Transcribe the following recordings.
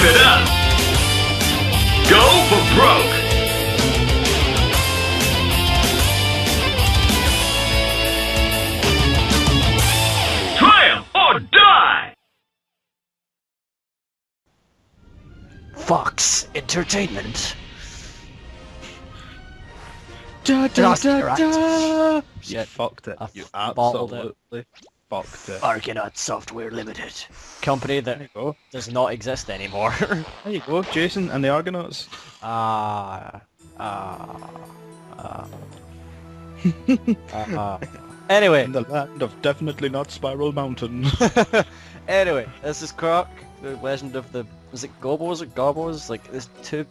Keep it up! Go for broke! Triumph or die! Fox Entertainment. Da, da, da, da. You Shit. fucked it. I You bottled it. absolutely fucked it. Argonaut Software Limited. Company There that you go. does not exist anymore. There you go, Jason and the Argonauts. Anyway. In the land of definitely not Spiral Mountain. Anyway, this is Croc, the legend of the... Was it Gobbos or Gobbos? Like, there's two...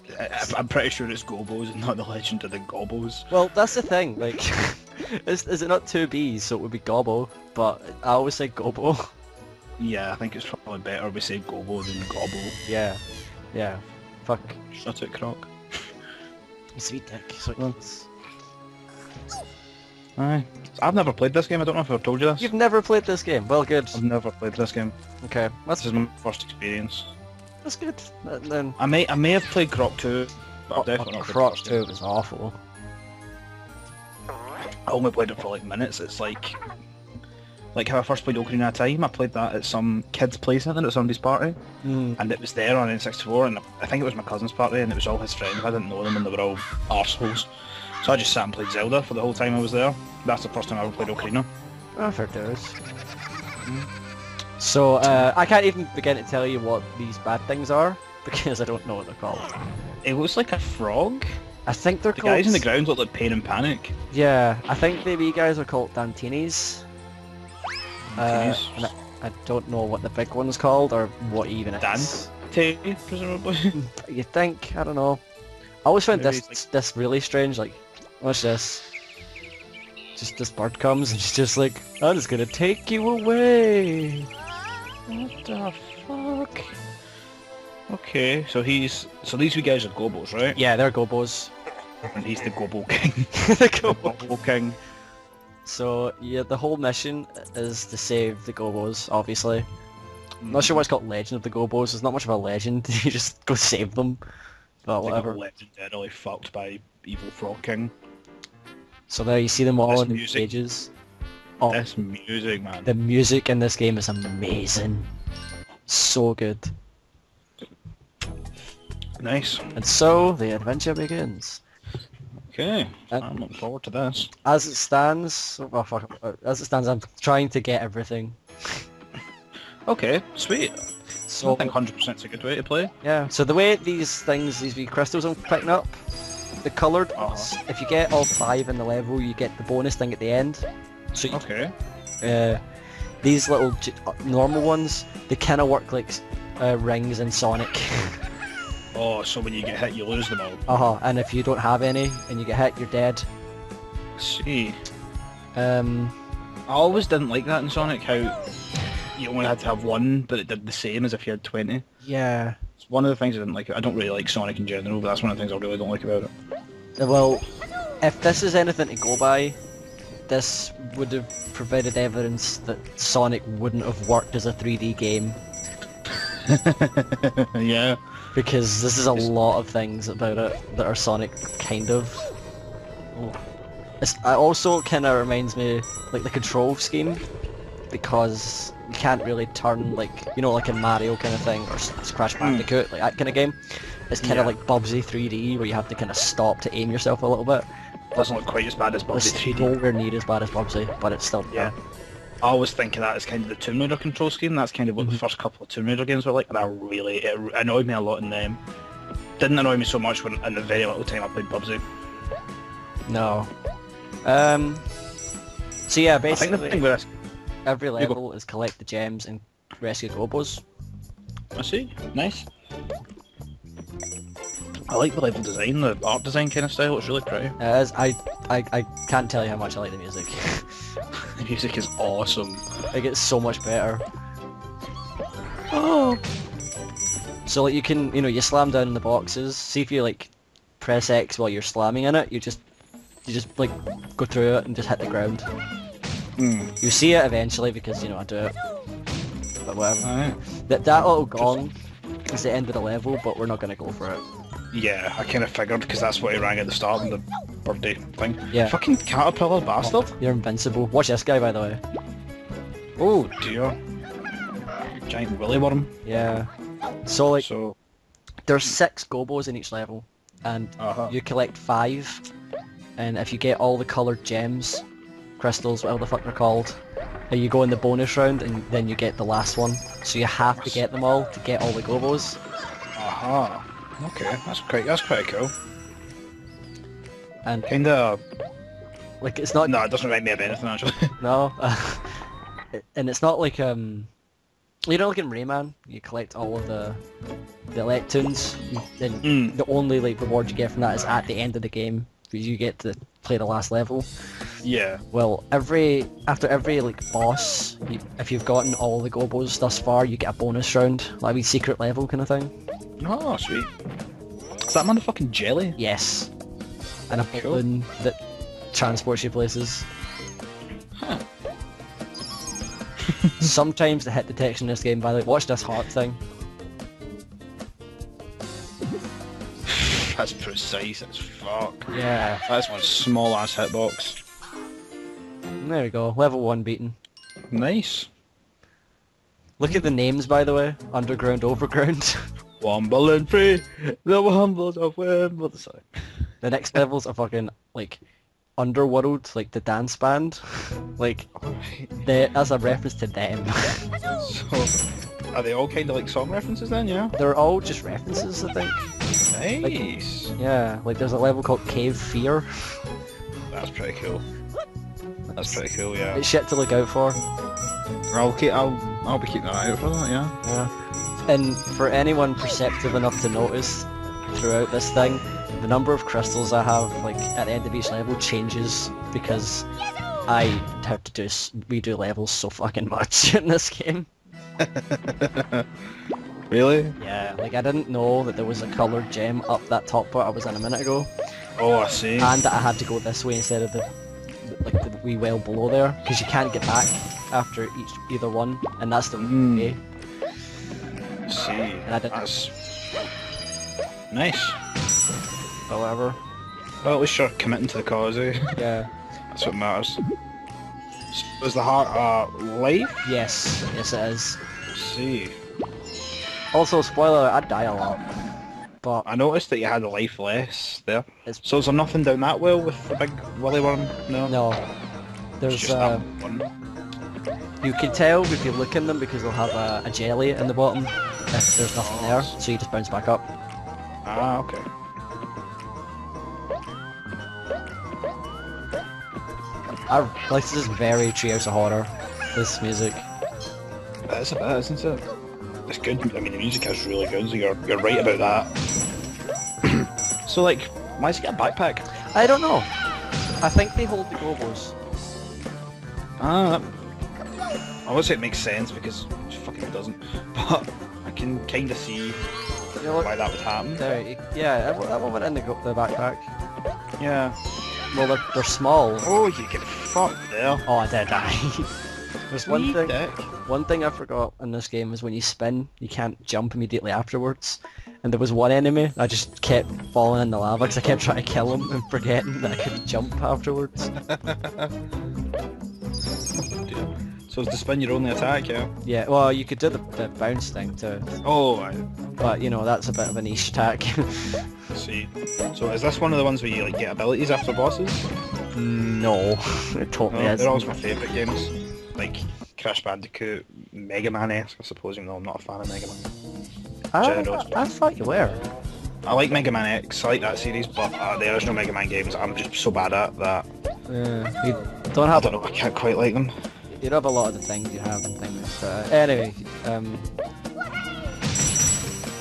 I'm pretty sure it's Gobbos and not the legend of the Gobbos. Well, that's the thing, like... is it not two B's, so it would be Gobbo, but I always say Gobbo. Yeah, I think it's probably better we say Gobbo than Gobbo. Yeah. Yeah. Fuck. Shut it, Croc. Sweet dick. Sweet. Aye. I've never played this game, I don't know if I've told you this. You've never played this game? Well, good. I've never played this game. Okay. This is my first experience. That's good. Then... I may have played Croc 2, but I've definitely not played Croc Croc 2 was awful. I only played it for like minutes. It's like how I first played Ocarina of Time. I played that at some kid's place, I think, at somebody's party, and it was there on N64, and I think it was my cousin's party, and it was all his friends. I didn't know them, and they were all arseholes. So I just sat and played Zelda for the whole time I was there. That's the first time I ever played Ocarina. Oh, fair dues. So, I can't even begin to tell you what these bad things are, because I don't know what they're called. It looks like a frog. I think they're The called... guys in the ground look like Pain and Panic. Yeah, I think the wee guys are called Dantinis. And I don't know what the big one's called, or what even it is. Dante, presumably. You think? I don't know. I always found Maybe this really strange, like, watch this. Just this bird comes and she's just like, I'm just gonna take you away. What the fuck? Okay, so these wee guys are Gobbos, right? Yeah, they're Gobbos. And he's the Gobbo King. The Gobbo. Gobbo King. So, yeah, the whole mission is to save the Gobbos, obviously. I'm not sure why it's called Legend of the Gobbos. There's not much of a legend. You just go save them. But whatever. They got legendarily fucked by evil Frog King. So there you see them all This in the music- stages. Oh, This music, man. the music in this game is amazing. So good. Nice. And so, the adventure begins. Okay, I'm looking forward to this. As it stands, I'm trying to get everything. Okay, sweet. So I think 100% is a good way to play. yeah. So the way these wee crystals I'm picking up, the coloured ones, if you get all 5 in the level, you get the bonus thing at the end. So you, Okay. these little normal ones, they kind of work like rings in Sonic. Oh, so when you get hit, you lose them all. And if you don't have any and you get hit, you're dead. See. I I always didn't like that in Sonic, how you only had to have one, but it did the same as if you had 20. Yeah. It's one of the things I didn't like. I don't really like Sonic in general, but that's one of the things I really don't like about it. Well, if this is anything to go by, this would have provided evidence that Sonic wouldn't have worked as a 3D game. Yeah. Because this is a lot of things about it that are Sonic, kind of. It also kind of reminds me, like, the control scheme, because you can't really turn, like, you know, like in Mario kind of thing, or Crash Bandicoot, like that kind of game. It's kind of like Bubsy 3D, where you have to kind of stop to aim yourself a little bit. Doesn't look quite as bad as Bubsy It's 3D. nowhere near as bad as Bubsy, but it's still... Yeah. I always think of that as kind of the Tomb Raider control scheme. That's kind of what the first couple of Tomb Raider games were like, and it annoyed me a lot in them. Didn't annoy me so much when in the very little time I played Bubsy. No. So yeah, I think the basically, thing with this, every level is collect the gems and rescue Gobbos. I see, nice. I like the level design, the art design kind of style. It's really pretty. It is, I can't tell you how much I like the music. The music is awesome. It gets so much better. Oh. So like you can, you know, you slam down in the boxes. See if you like press X while you're slamming in it, you just like go through it and just hit the ground. You see it eventually because, you know, I do it. But whatever. Alright. That little gong is the end of the level, but we're not going to go for it. Yeah, I kind of figured because that's what he rang at the start of the birthday thing. Yeah. Fucking caterpillar bastard. You're invincible. Watch this guy, by the way. Oh dear. Giant willy worm. Yeah. So like, So. there's 6 Gobbos in each level, and you collect 5, and if you get all the coloured gems, crystals, whatever the fuck they're called, you go in the bonus round, and then you get the last one. So you have to get them all to get all the Gobbos. Aha. Okay, that's pretty cool. And Kinda. like, it's not... No, it doesn't remind me of anything actually. No. And it's not like, you know, like in Rayman, you collect all of the Electoons, and the only like reward you get from that is at the end of the game, because you get to play the last level. Yeah. Well, after every like boss, if you've gotten all the Gobbos thus far, you get a bonus round, like a secret level kind of thing. Oh, sweet. Is that motherfucking jelly? Yes. And a Cool. balloon that transports you places. Huh. Sometimes the hit detection in this game, by the way, watch this heart thing. That's precise as fuck. Yeah. That's one small ass hitbox. There we go. Level 1 beaten. Nice. Look at the names, by the way. Underground, Overground. Womble and free, the Wombles of Wimbledon. Sorry. The next levels are fucking, like, Underworld, like the dance band. Like, that's a reference to them. So, are they all kind of like song references then, yeah? They're all just references, I think. Nice. Yeah, like there's a level called Cave Fear. That's pretty cool. That's pretty cool, yeah. It's shit to look out for. I'll be keeping an eye out for that, yeah. Yeah. And for anyone perceptive enough to notice throughout this thing, the number of crystals I have, like, at the end of each level changes because I have to redo levels so fucking much in this game. Really? Yeah, like I didn't know that there was a coloured gem up that top part I was in a minute ago, Oh, I see. and that I had to go this way instead of the wee well below there, because you can't get back after either one, and that's the way. See. And I didn't. That's nice. However, Well, at least you're committing to the cause, eh? yeah. That's what matters. So is the heart life? Yes, yes it is. See. Also, spoiler, I die a lot, but I noticed that you had a life less there. it's So is there nothing down that well with the big willy worm? No? no. It's There's just that one. you can tell if you look in them because they'll have a jelly in the bottom if there's nothing there, so you just bounce back up. Ah, okay. Like, this is very Treehouse of Horror, this music. That's a bit, isn't it? It's good. I mean, the music is really good, so you're right about that. So, like, why does he get a backpack? I don't know. I think they hold the Gobbos. Ah, I would say it makes sense because it fucking doesn't. But I can kind of see why that would happen. Yeah, that one went in the backpack. Yeah. Well, they're small. Oh, you get fucked there. Oh, I did die. There's one Wee thing. dick. One thing I forgot in this game is when you spin, you can't jump immediately afterwards. And there was one enemy, I just kept falling in the lava because I kept trying to kill him and forgetting that I could jump afterwards. So it's to spin your only attack, yeah? Yeah, well, you could do the bounce thing too. Oh, I But, you know, that's a bit of a niche attack. see. So is this one of the ones where you like get abilities after bosses? No, it totally No, is. they're always my favourite games. Like Crash Bandicoot, Mega Man-esque, I suppose, even though I'm not a fan of Mega Man. I thought you were. I like Mega Man X, I like that series, but the original Mega Man games I'm just so bad at that You don't I have don't know, I can't quite like them. you don't have a lot of the things you have and things. But anyway,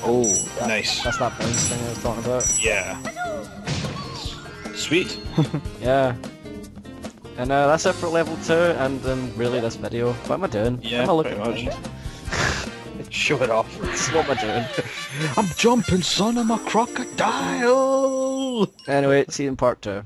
Oh, nice. that's that bounce thing I was talking about. Yeah. Sweet. Yeah. And that's it for level 2 and really this video. What am I doing? Yeah, I'm pretty looking much. Show it off. What am I doing? I'm jumping, son, I'm a crocodile! Anyway, see you in part 2.